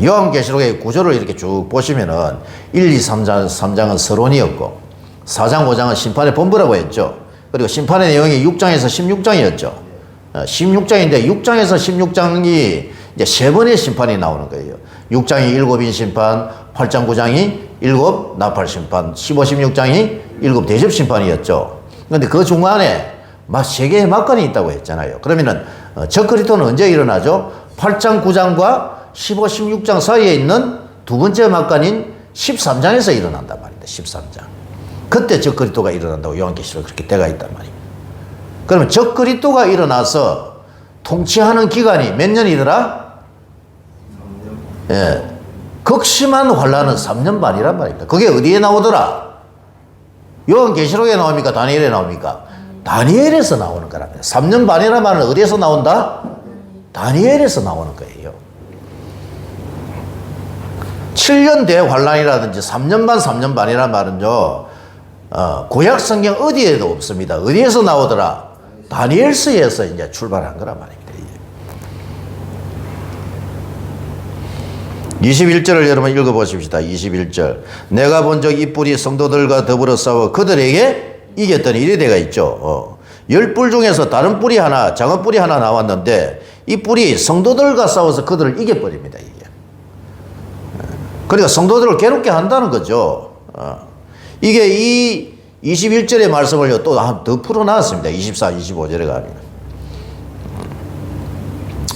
요한계시록의 구조를 이렇게 쭉 보시면은 1, 2, 3장은 서론이었고 4장, 5장은 심판의 본부라고 했죠. 그리고 심판의 내용이 6장에서 16장이었죠. 16장인데 6장에서 16장이 이제 세 번의 심판이 나오는 거예요. 6장이 7인 심판, 8장, 9장이 7 나팔 심판, 15, 16장이 7 대접 심판이었죠. 그런데 그 중간에 막 세 개의 막간이 있다고 했잖아요. 그러면은 저 그리스도는 언제 일어나죠? 8장, 9장과 15, 16장 사이에 있는 두 번째 막간인 13장에서 일어난단 말입니다. 13장. 그때 저 그리스도가 일어난다고 요한계시록 그렇게 때가 있단 말입니다. 그러면 저 그리스도가 일어나서 통치하는 기간이 몇 년이더라? 3년. 예. 극심한 환란은 3년 반이란 말입니다. 그게 어디에 나오더라? 요한계시록에 나옵니까? 다니엘에 나옵니까? 다니엘에서 나오는 거랍니다. 3년 반이란 말은 어디에서 나온다? 다니엘에서 나오는 거예요. 7년 대환란이라든지 3년 반, 3년 반이란 말은요, 구약 성경 어디에도 없습니다. 어디에서 나오더라? 다니엘서에서 이제 출발한 거란 말입니다. 21절을 여러분 읽어보십시다. 21절. 내가 본 적 이 뿔이 성도들과 더불어 싸워 그들에게 이겼더니 이래 돼가 있죠. 10뿔 중에서 다른 뿔이 하나, 작은 뿔이 하나 나왔는데 이 뿔이 성도들과 싸워서 그들을 이겨버립니다. 이게. 그러니까 성도들을 괴롭게 한다는 거죠. 이게 이 21절의 말씀을 또 더 풀어놨습니다. 24, 25절에 가면.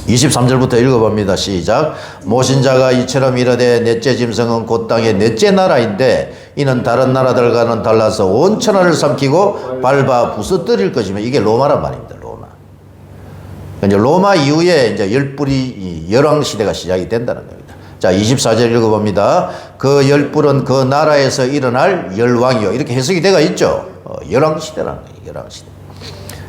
23절부터 읽어봅니다. 시작. 모신자가 이처럼 이르되 넷째 짐승은 곧 땅의 넷째 나라인데 이는 다른 나라들과는 달라서 온 천하를 삼키고 밟아 부서뜨릴 것이며 이게 로마란 말입니다. 로마. 이제 로마 이후에 이제 열뿔이 열왕 시대가 시작이 된다는 겁니다. 자, 24절 읽어봅니다. 그 열뿔은 그 나라에서 일어날 열왕이요. 이렇게 해석이 되어 있죠. 열왕 시대라는 거예요. 열왕 시대.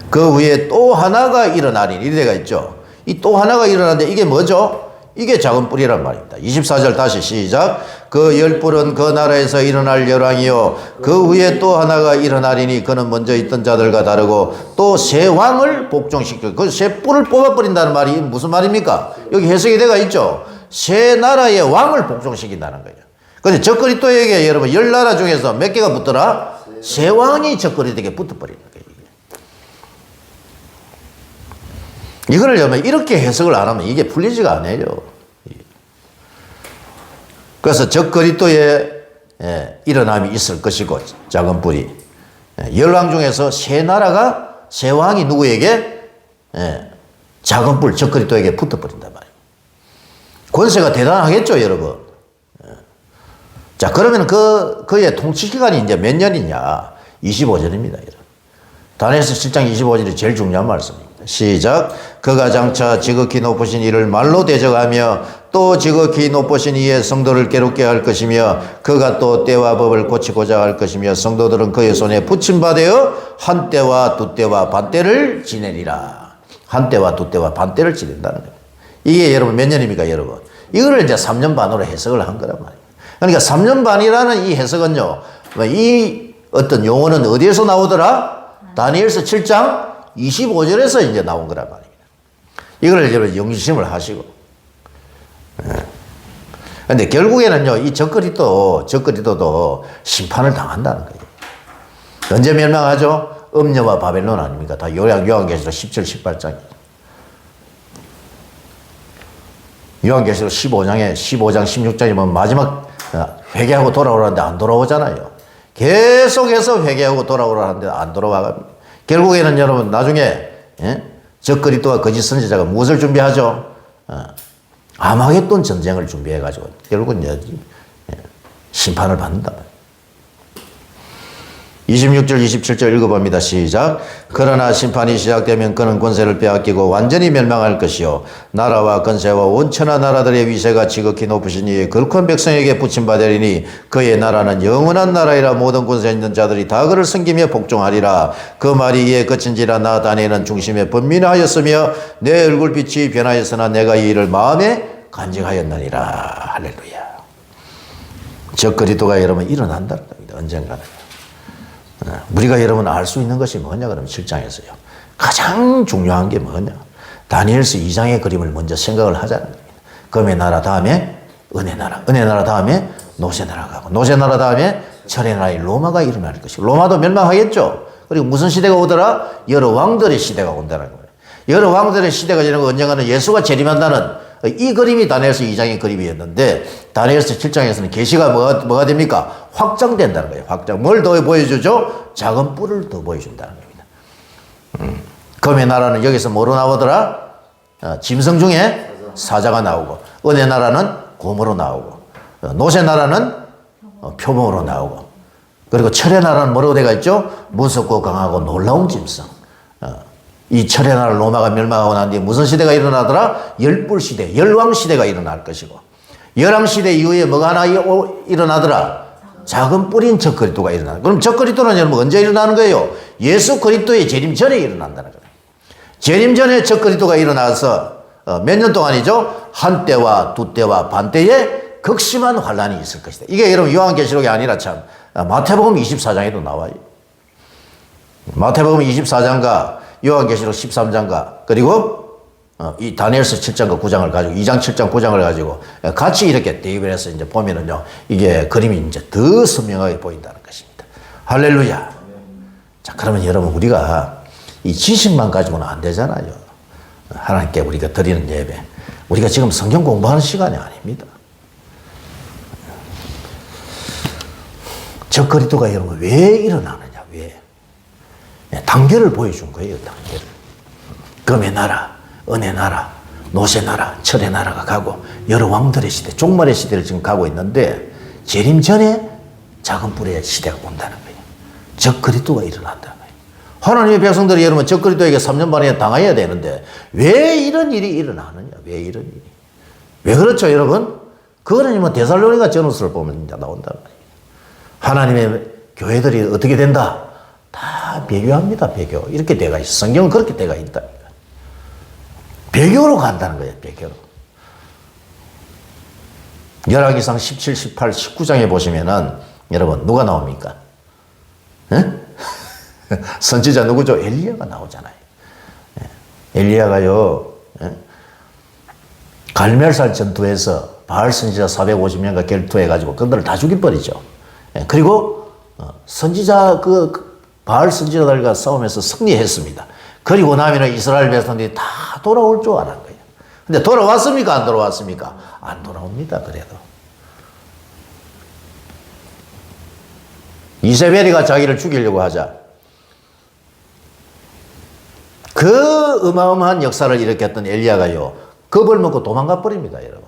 그 위에 또 하나가 일어나리. 이래 되어 있죠. 이 또 하나가 일어나는데 이게 뭐죠? 이게 작은 뿔이란 말입니다. 24절 다시 시작. 그 열뿔은 그 나라에서 일어날 열왕이요. 그 위에 또 하나가 일어나리니 그는 먼저 있던 자들과 다르고 또 새 왕을 복종시키고 그 새 뿔을 뽑아버린다는 말이 무슨 말입니까? 여기 해석이 되어 있죠. 새 나라의 왕을 복종시킨다는 거예요. 근데 저 그리스도에게 여러분 10나라 중에서 몇 개가 붙더라? 새 왕이 저 그리스도에게 붙어버리는 거예요. 이거를 여러분 이렇게 해석을 안 하면 이게 풀리지가 않아요. 그래서 저 그리스도에 일어남이 있을 것이고 작은 뿔이 열왕 중에서 세 나라가 세 왕이 누구에게 작은 뿔 저 그리스도에게 붙어버린단 말이에요. 권세가 대단하겠죠, 여러분. 자, 그러면 그의 통치 기간이 이제 몇 년이냐? 25년입니다. 여러분. 다니엘서 7장 25절이 제일 중요한 말씀입니다. 시작. 그가 장차 지극히 높으신 이를 말로 대적하며 또 지극히 높으신 이의 성도를 괴롭게 할 것이며 그가 또 때와 법을 고치고자 할 것이며 성도들은 그의 손에 붙임받아 한 때와 두 때와 반 때를 지내리라. 한 때와 두 때와 반 때를 지낸다는 거예요. 이게 여러분 몇 년입니까, 여러분? 이거를 이제 3년 반으로 해석을 한 거란 말이에요. 그러니까 3년 반이라는 이 해석은요, 이 어떤 용어는 어디에서 나오더라? 다니엘서 7장 25절에서 이제 나온 거란 말입니다. 이걸 여러분 영심을 하시고. 근데 결국에는요, 이 적그리스도도 심판을 당한다는 거예요. 언제 멸망하죠? 음녀와 바벨론 아닙니까? 다 요한계시록 17, 18장이에요. 요한계시록 15장, 16장이면 마지막 회개하고 돌아오라는데 안 돌아오잖아요. 계속해서 회개하고 돌아오라는데 안 돌아와갑니다. 결국에는 여러분 나중에 저 그리스도와 거짓 선지자가 무엇을 준비하죠? 아마겟돈 전쟁을 준비해가지고 결국은 심판을 받는다. 26절 27절 읽어봅니다. 시작. 그러나 심판이 시작되면 그는 권세를 빼앗기고 완전히 멸망할 것이요 나라와 권세와 원천한 나라들의 위세가 지극히 높으시니 거룩한 백성에게 붙임받으리니 그의 나라는 영원한 나라이라 모든 권세 있는 자들이 다 그를 섬기며 복종하리라. 그 말이 이에 그친지라 나 다니엘은 중심에 번민하였으며 내 얼굴빛이 변하였으나 내가 이 일을 마음에 간직하였느니라. 할렐루야. 저 그리스도가 여러분 일어난다는 겁니다. 언젠가는. 우리가 여러분 알 수 있는 것이 뭐냐 그러면 7장에서요. 가장 중요한 게 뭐냐. 다니엘서 2장의 그림을 먼저 생각을 하자는 겁니다. 금의 나라 다음에 은혜 나라, 은혜 나라 다음에 노새 나라가 고 노새 나라 다음에 철의 나라의 로마가 일어날 것이고 로마도 멸망하겠죠. 그리고 무슨 시대가 오더라? 여러 왕들의 시대가 온다는 거예요. 여러 왕들의 시대가 지나고 언젠가는 예수가 재림한다는 이 그림이 다니엘서 2장의 그림이었는데 다니엘서 7장에서는 계시가 뭐가 됩니까? 확장된다는 거예요. 확장. 뭘 더 보여주죠? 작은 뿔을 더 보여준다는 겁니다. 금의 나라는 여기서 뭐로 나오더라? 짐승 중에 사자가 나오고 은혜 나라는 곰으로 나오고 노새 나라는 표범으로 나오고 그리고 철의 나라는 뭐라고 되어 있죠? 무섭고 강하고 놀라운 짐승. 이 철의 나라 로마가 멸망하고 난 뒤에 무슨 시대가 일어나더라? 열불 시대, 열왕 시대가 일어날 것이고 열왕 시대 이후에 뭐가 하나 일어나더라? 작은 뿔인 저 그리스도가 일어나는. 그럼 저 그리스도는 여러분 언제 일어나는 거예요? 예수 그리스도의 재림 전에 일어난다는 거예요. 재림 전에 저 그리스도가 일어나서 몇 년 동안이죠? 한때와 두때와 반때에 극심한 환란이 있을 것이다. 이게 여러분 요한계시록이 아니라 참 마태복음 24장에도 나와요. 마태복음 24장과 요한계시록 13장과 그리고 이 다니엘서 7장과 9장을 가지고 2장 7장 9장을 가지고 같이 이렇게 대입해서 이제 보면은요 이게 그림이 이제 더 선명하게 보인다는 것입니다. 할렐루야. 자 그러면 여러분 우리가 이 지식만 가지고는 안 되잖아요. 하나님께 우리가 드리는 예배. 우리가 지금 성경 공부하는 시간이 아닙니다. 저 그리스도가 여러분 왜 일어나느냐 왜? 단계를 보여준 거예요. 단계를. 금의 나라, 은혜 나라, 노새 나라, 철의 나라가 가고 여러 왕들의 시대, 종말의 시대를 지금 가고 있는데 재림 전에 작은 뿔의 시대가 온다는 거예요. 저 그리스도가 일어난다는 거예요. 하나님의 백성들이 여러분 저 그리스도에게 3년 반에 당해야 되는데 왜 이런 일이 일어나느냐? 왜 이런 일이? 왜 그렇죠, 여러분? 그거는 뭐 데살로니가 전후서를 보면 이제 나온다는 거예요. 하나님의 교회들이 어떻게 된다? 다 배교합니다. 배교. 이렇게 돼가 있어. 성경은 그렇게 돼가 있다. 배교로 간다는 거예요. 배교로. 열왕기상 17, 18, 19장에 보시면은 여러분 누가 나옵니까? 선지자 누구죠? 엘리야가 나오잖아요. 엘리야가요. 갈멜살 전투에서 바알 선지자 450명과 결투해가지고 그들을 다 죽여버리죠. 그리고 선지자 바알 선지자들과 싸움에서 승리했습니다. 그리고 나면은 이스라엘 백성들이 다 돌아올 줄 알은 거예요. 근데 돌아왔습니까? 안 돌아왔습니까? 안 돌아옵니다. 그래도. 이세벨이가 자기를 죽이려고 하자. 그 어마어마한 역사를 일으켰던 엘리야가요. 겁을 먹고 도망가 버립니다, 여러분.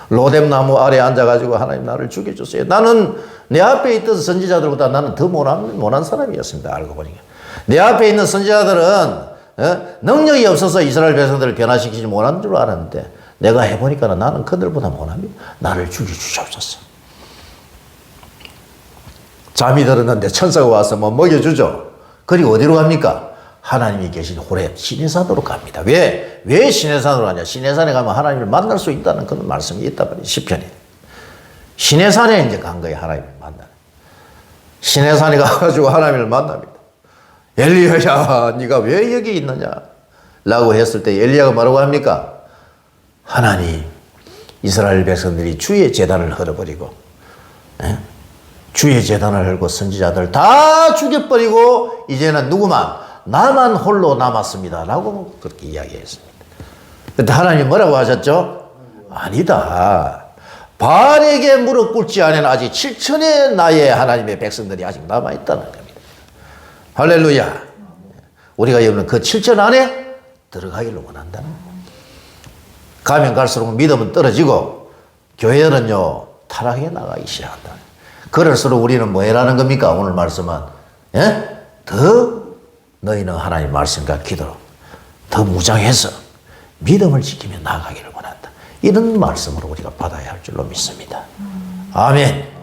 로뎀나무 아래 앉아가지고 하나님 나를 죽여주세요. 나는 내 앞에 있던 선지자들보다 나는 더 못한 사람이었습니다. 알고 보니까. 내 앞에 있는 선지자들은 능력이 없어서 이스라엘 백성들을 변화시키지 못한 줄 알았는데 내가 해보니까 나는 그들보다 못합니다. 나를 죽여주시옵소서. 잠이 들었는데 천사가 와서 뭐 먹여주죠. 그리고 어디로 갑니까? 하나님이 계신 호렙 시내산으로 갑니다. 왜 시내산으로 가냐? 시내산에 가면 하나님을 만날 수 있다는 그런 말씀이 있다 말이에요. 시편에. 시내산에 이제 간 거예요. 하나님을 만나는. 시내산에 가가지고 하나님을 만납니다. 엘리야야, 네가 왜 여기 있느냐? 라고 했을 때 엘리야가 뭐라고 합니까? 하나님, 이스라엘 백성들이 주의 제단을 헐어버리고 주의 제단을 헐고 선지자들 다 죽여버리고 이제는 누구만? 나만 홀로 남았습니다. 라고 그렇게 이야기했습니다. 그런데 하나님이 뭐라고 하셨죠? 아니다. 바알에게 무릎 꿇지 않은 아직 7천의 나의 하나님의 백성들이 아직 남아있다는 겁니다. 할렐루야. 우리가 여러분 그 7천 안에 들어가기를 원한다는 거예요. 가면 갈수록 믿음은 떨어지고 교회는요 타락해 나가기 시작한다. 그럴수록 우리는 뭐 해라는 겁니까? 오늘 말씀은 더 너희는 하나님 말씀과 기도로 더 무장해서 믿음을 지키며 나아가기를 원한다. 이런 말씀으로 우리가 받아야 할 줄로 믿습니다. 아멘.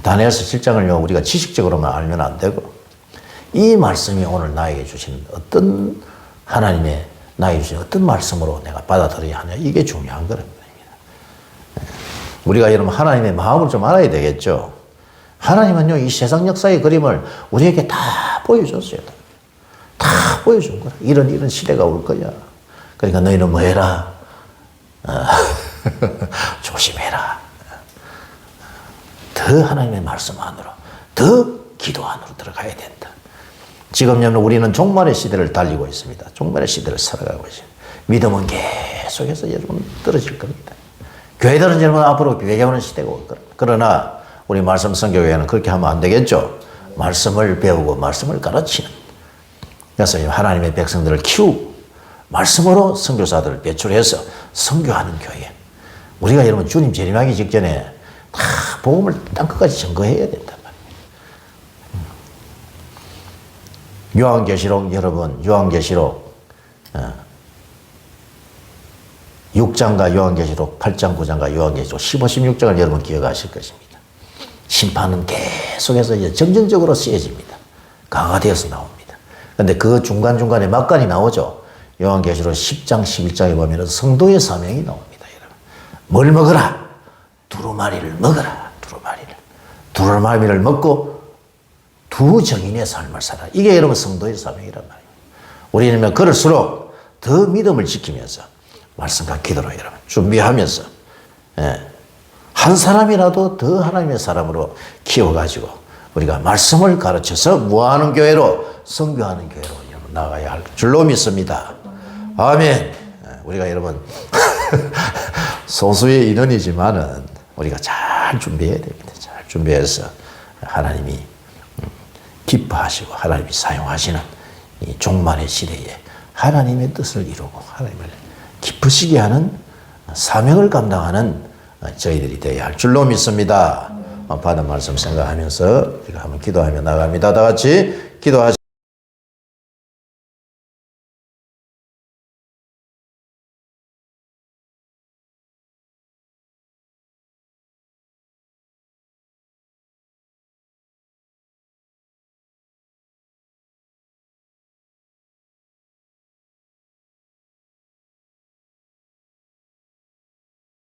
다니엘서 7장을요 우리가 지식적으로만 알면 안 되고 이 말씀이 오늘 나에게 주시는 어떤 하나님의 나에게 주신 어떤 말씀으로 내가 받아들여야 하냐 이게 중요한 겁니다. 우리가 여러분 하나님의 마음을 좀 알아야 되겠죠. 하나님은요 이 세상 역사의 그림을 우리에게 다 보여줬어요. 다 보여준 거야. 이런 시대가 올 거야. 그러니까 너희는 뭐 해라? 조심해라. 더 하나님의 말씀 안으로, 더 기도 안으로 들어가야 된다. 지금 우리는 종말의 시대를 달리고 있습니다. 종말의 시대를 살아가고 있습니다. 믿음은 계속해서 여러분 떨어질 겁니다. 교회들은 여러분 앞으로 배교하는 시대가 올 겁니다. 그러나 우리 말씀 선교회는 그렇게 하면 안 되겠죠. 말씀을 배우고 말씀을 가르치는. 그래서 하나님의 백성들을 키우고 말씀으로 선교사들을 배출해서 선교하는 교회. 우리가 여러분 주님 재림하기 직전에 다 복음을 땅끝까지 증거해야 된단 말이에요. 요한계시록 여러분 요한계시록 6장과 요한계시록 8장 9장과 요한계시록 15, 16장을 여러분 기억하실 것입니다. 심판은 계속해서 이제 점진적으로 세집니다. 강화되어서 나옵니다. 그런데 그 중간중간에 막간이 나오죠. 요한계시록 10장 11장에 보면 성도의 사명이 나옵니다. 여러분. 뭘 먹어라? 두루마리를 먹어라. 두루마리를 먹고 두 정인의 삶을 살아. 이게 여러분 성도의 사명이란 말이에요. 우리는 그럴수록 더 믿음을 지키면서 말씀과 기도로 여러분 준비하면서 한 사람이라도 더 하나님의 사람으로 키워가지고 우리가 말씀을 가르쳐서 무하는 교회로 선교하는 교회로 여러분 나가야 할 줄로 믿습니다. 아멘. 우리가 여러분 소수의 인원이지만은 우리가 잘 준비해야 됩니다. 잘 준비해서 하나님이 기뻐하시고 하나님이 사용하시는 이 종말의 시대에 하나님의 뜻을 이루고 하나님을 기쁘시게 하는 사명을 감당하는 저희들이 되어야 할 줄로 믿습니다. 받은 말씀 생각하면서 우리가 한번 기도하며 나갑니다. 다 같이 기도하시죠.